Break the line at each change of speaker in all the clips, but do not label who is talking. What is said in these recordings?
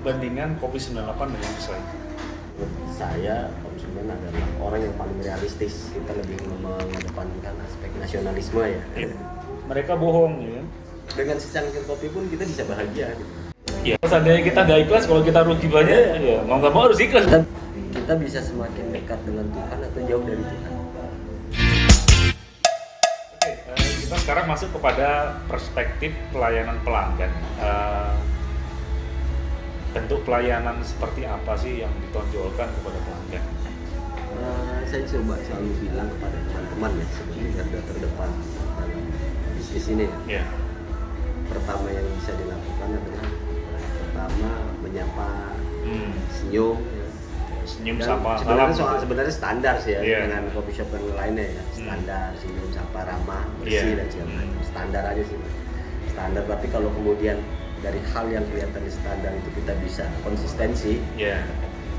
bandingan Kopi 98 dengan Bisline?
Saya konsumen adalah orang yang paling realistis. Kita lebih mengedepankan aspek nasionalisme ya.
Mereka bohong ya kan?
Dengan secangkir kopi pun kita bisa bahagia gitu.
Ya, seandainya kita nggak ikhlas, kalau kita rugi banyak, ya mau nggak mau harus ikhlas.
Kita bisa semakin dekat dengan Tuhan atau jauh dari Tuhan.
Oke, kita sekarang masuk kepada perspektif pelayanan pelanggan. Bentuk pelayanan seperti apa sih yang ditonjolkan kepada pelanggan?
Saya coba selalu bilang kepada teman-teman ya, sebagai garda terdepan dalam bisnis ini ya.
Yeah.
Pertama yang bisa dilakukan adalah pertama menyapa, senyum.
Senyum,
Dan
sapa,
sebenarnya standar sih ya,
Yeah.
dengan coffee shop yang lainnya ya. Standar, senyum, sapa, ramah, bersih dan segala macam. Standar aja sih. Standar, tapi kalau kemudian dari hal yang kelihatan standar itu kita bisa konsistensi,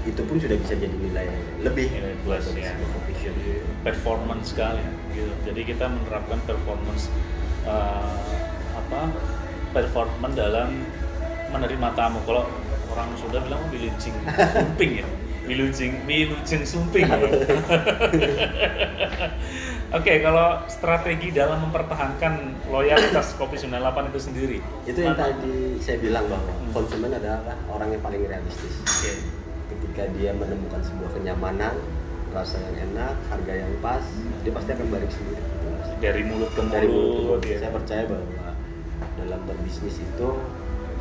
itu pun sudah bisa jadi nilai lebih,
nilai plus ya.
Coffee shop.
Performance sekali gitu. Jadi kita menerapkan performance performance dalam menerima tamu. Kalau orang sudah bilang wilujeng sumping ya, wilujeng sumping ya. Oke, kalau strategi dalam mempertahankan loyalitas Kopi 98 itu sendiri.
Itu yang tadi saya bilang bahwa konsumen adalah orang yang paling realistis.
Okay.
Ketika dia menemukan sebuah kenyamanan, rasa yang enak, harga yang pas, dia pasti akan balik sendiri.
Dari mulut ke mulut.
Dari mulut ke mulut.
Ya.
Saya percaya bahwa dalam berbisnis itu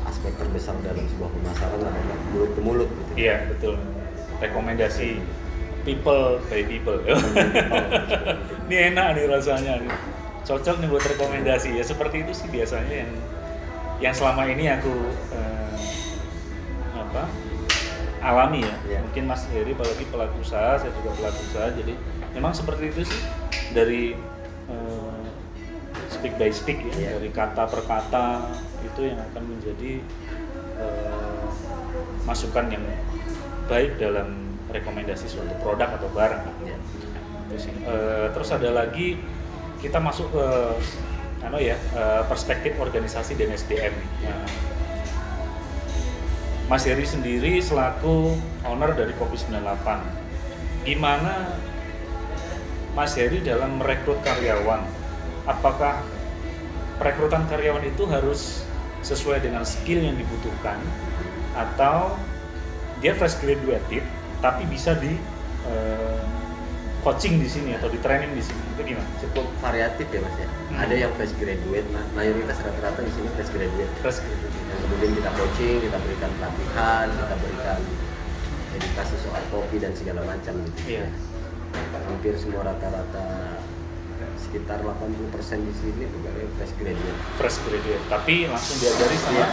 aspek terbesar dalam sebuah pemasaran adalah mulut ke mulut. Gitu.
Iya, betul. Rekomendasi people by people. Ini enak nih rasanya. Cocok nih buat rekomendasi. Ya seperti itu sih biasanya yang selama ini aku alami ya. Mungkin Mas Heri apalagi pelaku usaha, saya juga pelaku usaha. Jadi memang seperti itu sih dari speak by speak ya, dari kata per kata itu yang akan menjadi masukan yang baik dalam rekomendasi suatu produk atau barang. Terus ada lagi kita masuk ke perspektif organisasi dan SDM. Mas Heri sendiri selaku owner dari Kopi 98, gimana Mas Heri dalam merekrut karyawan? Apakah perekrutan karyawan itu harus sesuai dengan skill yang dibutuhkan, atau dia fresh graduated tapi bisa di coaching di sini atau di training di sini? Itu gimana?
Cukup variatif ya Mas ya. Ada yang fresh graduate, mayoritas rata-rata di sini fresh graduate. Dan kemudian kita coaching, kita berikan pelatihan, kita berikan edukasi soal kopi dan segala macam gitu.
Iya.
Hampir semua rata-rata sekitar 80% di sini pegawai fresh graduate.
Fresh graduate, tapi langsung diajari sama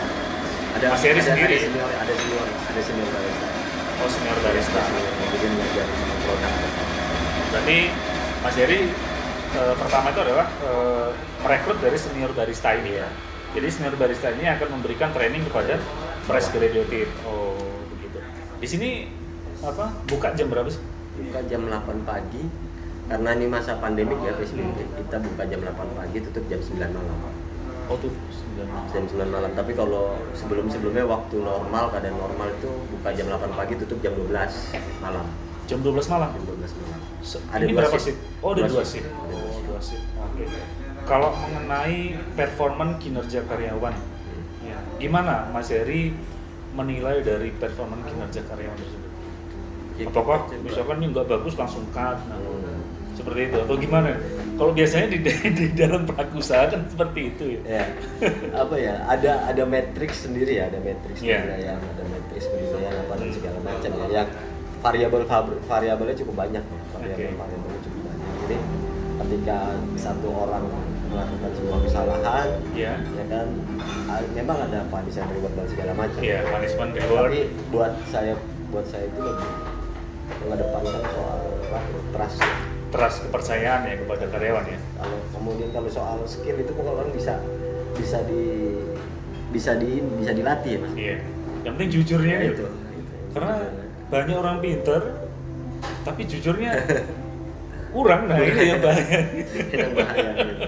ada
Mas Heri sendiri.
Ada senior barista.
Oh, senior barista.
Kemudian belajar sama produk.
Berarti Mas Heri pertama itu adalah merekrut dari senior barista ini ya. Jadi senior barista ini akan memberikan training kepada fresh graduate. Oh, begitu. Di sini buka jam berapa sih?
Buka jam 8 pagi. Karena ini masa pandemik ya PSBB, kita buka jam 8 pagi, tutup jam 9 malam.
Oh, tuh 9 malam.
Jam 9 malam. Tapi kalau sebelumnya waktu normal, keadaan normal itu buka jam 8 pagi, tutup jam 12 malam.
Jam 12 malam?
Jam 12 malam.
Ada ini berapa shift? Oh, ada 2 shift. Oh, 2 shift. Oke. Kalau mengenai performan kinerja karyawan, ya, gimana Mas Heri menilai dari performan kinerja karyawan tersebut? Apakah misalkan ini nggak bagus langsung cut? Seperti itu atau gimana? Kalau biasanya di dalam pelaku usaha kan seperti itu ya.
Ada matriks sendiri ya, ada matriks penilaian, ada matriks penilaian apa dan segala macam ya. Yang variabelnya cukup banyak, variabelnya cukup banyak. Jadi ketika satu orang melakukan sebuah kesalahan, ya kan, memang ada punishment reward dan segala macam.
Iya, punishment reward.
Tapi buat saya itu lebih mengedepankan soal
trust, kepercayaan ya kepada karyawan ya.
Kalau soal skill itu orang bisa dilatih ya Mas.
Iya. Yang penting jujurnya itu. Karena banyak orang pinter tapi jujurnya kurang, nah ini yang bahaya.
Yang bahaya gitu.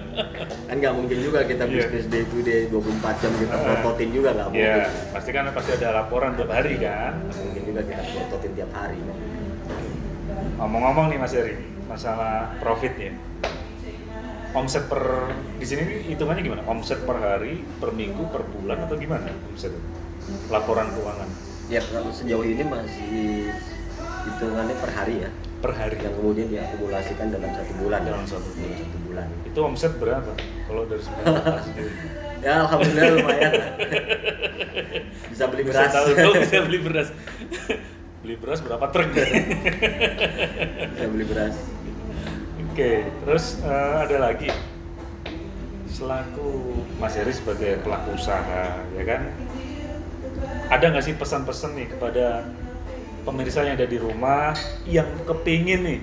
Kan nggak mungkin juga kita bisnis day to day 24 jam kita prototin juga nggak mungkin.
Iya, pasti ada laporan tiap hari kan.
Nggak mungkin juga kita prototin tiap hari.
Ngomong-ngomong nih Mas Heri, masalah profit ya. Omset di sini hitungannya gimana? Omset per hari, per minggu, per bulan atau gimana omset? Laporan keuangan.
Ya kalau sejauh ini masih hitungannya per hari ya.
Per hari.
Yang kemudian diakumulasikan dalam 1 bulan.
Dalam satu
bulan.
Itu omset berapa? Kalau dari 9 sendiri.
Ya alhamdulillah lumayan lah. Bisa beli beras.
Bisa beli beras. Beli beras berapa truk?
Bisa beli beras.
Oke, terus ada lagi selaku Mas Heri sebagai pelaku usaha, ya kan? Ada nggak sih pesan-pesan nih kepada pemirsa yang ada di rumah yang kepingin nih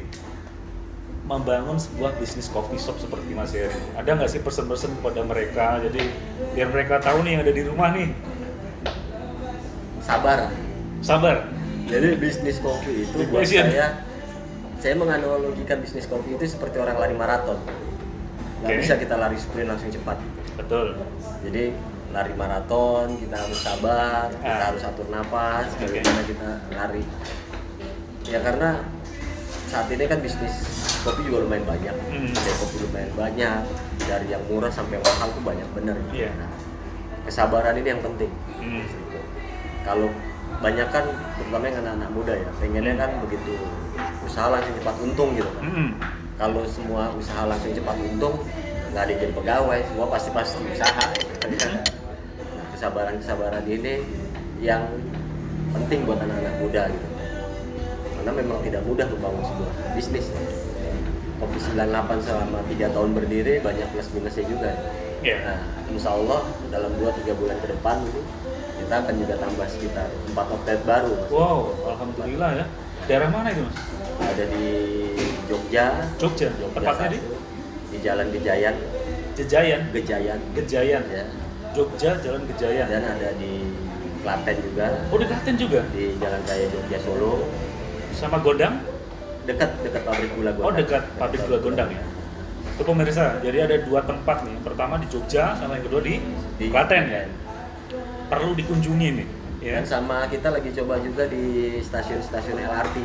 membangun sebuah bisnis coffee shop seperti Mas Heri? Ada nggak sih pesan-pesan kepada mereka? Jadi biar mereka tahu nih yang ada di rumah nih. Sabar. Jadi
bisnis kopi itu buat saya menganalogikan bisnis kopi itu seperti orang lari maraton. Nggak bisa kita lari sprint langsung cepat.
Betul.
Jadi lari maraton kita harus sabar, kita harus atur nafas, bagaimana kita lari. Ya karena saat ini kan bisnis kopi juga lumayan banyak. Kopi lumayan banyak, dari yang murah sampai yang mahal tuh banyak bener.
Yeah.
Nah, kesabaran ini yang penting. Kalau banyak kan, terutama yang anak-anak muda ya, pengennya kan begitu usaha langsung cepat untung gitu kan. Kalau semua usaha langsung cepat untung, nggak ada yang jadi pegawai, semua pasti usaha. Nah, kesabaran ini yang penting buat anak-anak muda gitu. Karena memang tidak mudah membangun sebuah bisnis. Kopi 98 selama 3 tahun berdiri banyak plus minusnya juga. Nah, insya Allah dalam 2-3 bulan ke depan gitu, kita akan juga tambah sekitar 4 outlet baru. Mas.
Wow, alhamdulillah ya. Daerah mana itu Mas?
Ada di Jogja.
Tepatnya
di Jalan Gejayan.
Gejayan. Ya. Jogja, Jalan Gejayan.
Dan ada di Klaten juga.
Oh, di Klaten juga?
Di Jalan Raya Jogja Solo.
Sama Gondang?
Dekat pabrik gula Gondang.
Oh, dekat pabrik gula Gondang ya. Itu pemirsa, jadi ada 2 tempat nih. Yang pertama di Jogja, sama yang kedua di Klaten ya. Perlu dikunjungi nih. Ya.
Dan sama kita lagi coba juga di stasiun-stasiun LRT.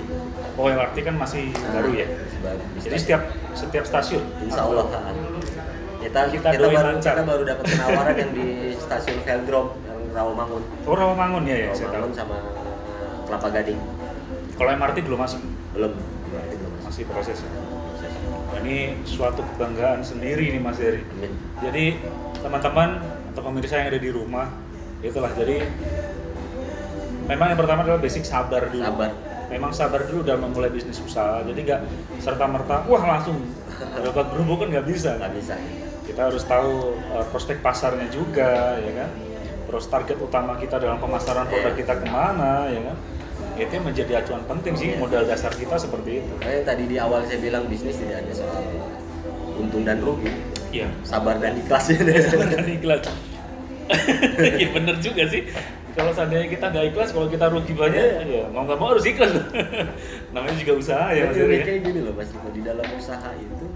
Oh, LRT kan masih baru ya?
Baru.
Jadi setiap stasiun?
Insya Allah. Kita baru dapat penawaran yang di stasiun Velodrome yang Rawamangun.
Oh, Rawamangun ya, saya tahu.
Sama Kelapa Gading.
Kalau MRT belum masuk?
Belum.
Masih proses ya? Nah, ini suatu kebanggaan sendiri nih Mas Heri. Jadi teman-teman atau pemirsa yang ada di rumah, itulah, jadi memang yang pertama adalah basic sabar dulu. Memang sabar dulu dalam memulai bisnis usaha. Jadi nggak serta-merta, wah langsung dapat berumbu kan nggak bisa. Kita harus tahu prospek pasarnya juga, ya kan. Terus target utama kita dalam pemasaran produk kita kemana, ya kan. Itu menjadi acuan penting sih, modal dasar kita seperti itu.
Tadi di awal saya bilang bisnis tidak hanya soal untung dan rugi.
Iya.
Sabar dan ikhlas ya.
Sabar dan ikhlas. Iya bener juga sih. Kalau seandainya kita nggak ikhlas, kalau kita rugi banyak, ya mau nggak mau harus ikhlas. Namanya juga usaha ya Mas Heri.
Kayak gini loh Mas, di dalam usaha itu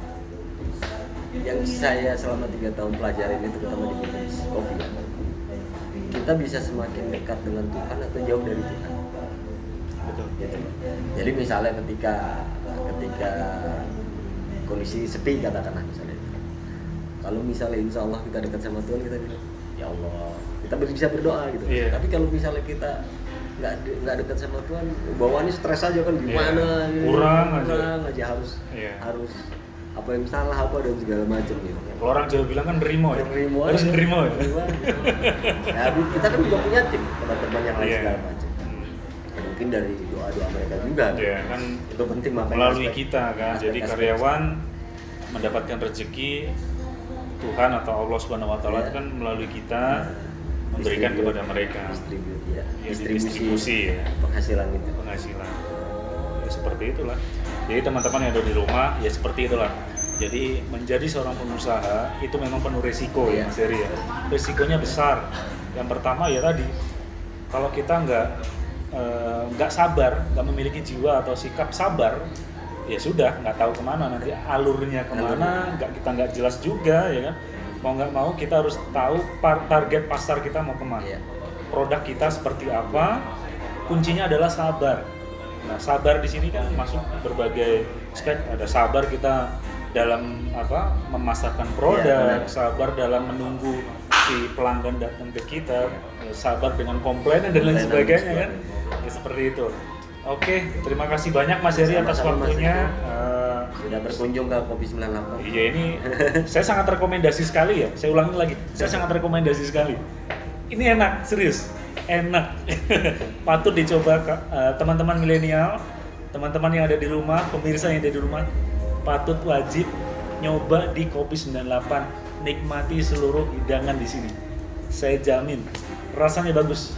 yang saya selama 3 tahun pelajarin itu, terutama di bisnis kopi ya, kita bisa semakin dekat dengan Tuhan atau jauh dari Tuhan.
Betul.
Gitu. Jadi misalnya ketika kondisi sepi katakanlah misalnya, kalau misalnya insya Allah kita dekat sama Tuhan, kita bilang ya Allah, kita bisa berdoa gitu.
Yeah.
Tapi kalau misalnya kita nggak dekat sama Tuhan, bawaannya stres aja kan, gimana?
Yeah. Kurang
aja harus apa yang salah apa dan segala macam gitu.
Kalau orang Jawa bilang kan nerimo ya. Harus nerimo ya.
Nah, kita kan juga punya tim, teman-teman yang lain segala macam. Ya, mungkin dari doa-doa mereka juga.
Iya kan.
Itu penting
melalui kita kan. Jadi karyawan mendapatkan rezeki Tuhan atau Allah Subhanahu wa taala itu kan melalui kita memberikan kepada mereka. Distribusi ya.
Penghasilan itu.
Ya, seperti itulah. Jadi teman-teman yang ada di rumah ya seperti itulah. Jadi menjadi seorang pengusaha itu memang penuh resiko ya Mas Heri ya. Resikonya besar. Yang pertama ya tadi, kalau kita nggak sabar, nggak memiliki jiwa atau sikap sabar, ya sudah nggak tahu kemana nanti alurnya kemana, kita nggak jelas juga ya kan. mau nggak mau kita harus tahu target pasar kita mau kemana.
Iya.
Produk kita seperti apa, kuncinya adalah sabar. Nah, sabar di sini kan masuk berbagai aspek. Ada sabar kita dalam memasarkan produk,
Iya,
sabar dalam menunggu si pelanggan datang ke kita, sabar dengan komplain dan lain sebagainya kan. Ya, seperti itu. Oke, terima kasih banyak Mas Heri atas
Sama-sama, Mas
waktunya.
Sudah berkunjung ke Kopi 98.
Iya, ini saya sangat rekomendasi sekali ya. Saya ulangi lagi, saya sangat rekomendasi sekali. Ini enak, serius, enak. Patut dicoba teman-teman milenial, teman-teman yang ada di rumah, pemirsa yang ada di rumah, patut wajib nyoba di Kopi 98. Nikmati seluruh hidangan di sini. Saya jamin rasanya bagus,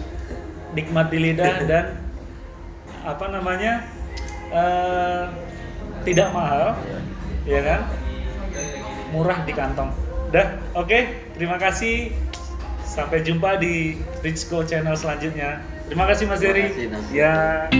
nikmat di lidah dan tidak mahal, ya kan? Murah di kantong. Dah, oke. Terima kasih. Sampai jumpa di Richco Channel selanjutnya. Terima kasih Mas Heri.
Terima kasih, Nas.
Ya.